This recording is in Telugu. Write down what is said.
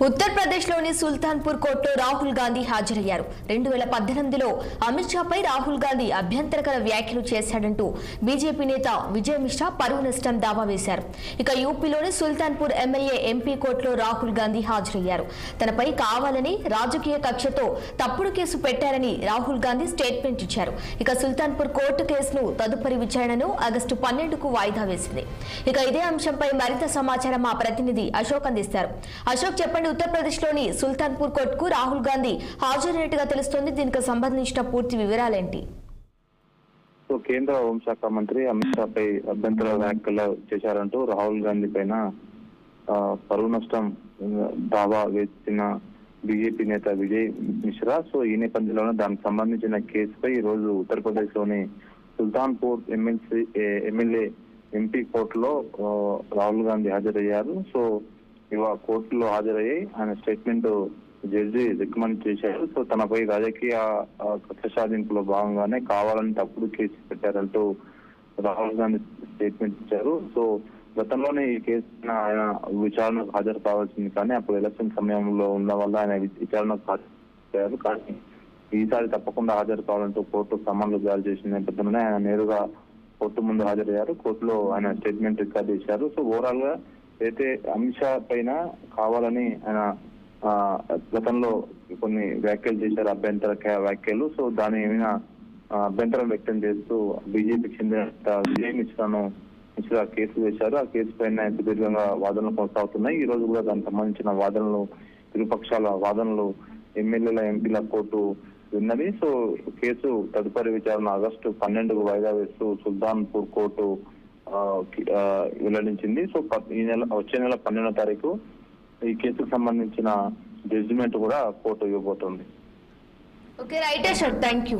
ఉత్తరప్రదేశ్లోని సుల్తాన్పూర్ కోర్టులో రాహుల్ గాంధీ హాజరయ్యారు. 2018లో అమిత్ షాపై రాహుల్ గాంధీ అభ్యంతరకర వ్యాఖ్యలు చేశాడంటూ బీజేపీ నేత విజయ్ మిశ్రా పరువు నష్టం దావా వేశారు. ఇక యూపీలోని సుల్తాన్పూర్ ఎమ్మెల్యే ఎంపీ కోర్టులో రాహుల్ గాంధీ హాజరయ్యారు. తనపై కావాలని రాజకీయ కక్షతో తప్పుడు కేసు పెట్టారని రాహుల్ గాంధీ స్టేట్మెంట్ ఇచ్చారు. ఇక సుల్తాన్పూర్ కోర్టు కేసును తదుపరి విచారణను ఆగస్టు 12కు వాయిదా వేసింది. ఇక ఇదే అంశంపై మరింత సమాచారం మా ప్రతినిధి అశోక్ అందిస్తారు. అశోక్, చెప్పండి, ఉత్తరప్రదేశ్లోని సుల్తాన్పూర్ కోర్టుకు రాహుల్ గాంధీ హాజరైనట్టుగా తెలుస్తోంది. దీనికి సంబంధించిన పూర్తి వివరాలేంటి? కేంద్ర హోంశాఖ మంత్రి అమిత్ షాపై అభ్యంతర వ్యాఖ్యలు చేశారంటూ రాహుల్ గాంధీ పైన పరువు నష్టం దావా వేసిన బీజేపీ నేత విజయ్ మిశ్రా. ఈ నేపథ్యంలోనే దానికి సంబంధించిన కేసుపై ఈ రోజు ఉత్తరప్రదేశ్ లోని సుల్తాన్పూర్ ఎమ్మెల్యే ఎంపీ కోర్టులో రాహుల్ గాంధీ హాజరయ్యారు. కోర్టులో హాజరయ్యి ఆయన స్టేట్మెంట్ జడ్జి రికమెండ్ చేశారు. తనపై రాజకీయ కక్ష సాధింపులో భాగంగానే కావాలని తప్పుడు కేసు పెట్టారంటూ రాహుల్ గాంధీ స్టేట్మెంట్ ఇచ్చారు. గతంలోనే ఈ కేసు ఆయన విచారణకు హాజరు కావాల్సింది, కానీ అప్పుడు ఎలక్షన్ సమయంలో ఉన్న వల్ల ఆయన విచారణకు హాజరు, కానీ ఈసారి తప్పకుండా హాజరు కావాలంటూ కోర్టు సమన్లు జారీ చేసిన నేపథ్యంలోనే ఆయన నేరుగా కోర్టు ముందు హాజరయ్యారు. కోర్టులో ఆయన స్టేట్మెంట్ రికార్డ్ చేశారు. ఓవరాల్ గా అయితే అమిత్ షా పైన కావాలని ఆయన గతంలో కొన్ని వ్యాఖ్యలు చేశారు, అభ్యంతర వ్యాఖ్యలు. దాని మీద అభ్యంతరం వ్యక్తం చేస్తూ బీజేపీకి చెందిన విజయ్ మిశ్రా కేసు వేశారు. ఆ కేసు పైన సుదీర్ఘంగా వాదనలు కొనసాగుతున్నాయి. ఈ రోజు కూడా దానికి సంబంధించిన వాదనలు, ఇరుపక్షాల వాదనలు ఎమ్మెల్యేల ఎంపీల కోర్టు విన్నది. కేసు తదుపరి విచారణ ఆగస్టు 12కు వాయిదా వేస్తూ సుల్తాన్పూర్ కోర్టు వెల్లడించింది. వచ్చే నెల 12వ తారీఖు ఈ కేసుకు సంబంధించిన జడ్జిమెంట్ కూడా కోర్టు ఇవ్వబోతోంది. Okay, right Ashok, thank you.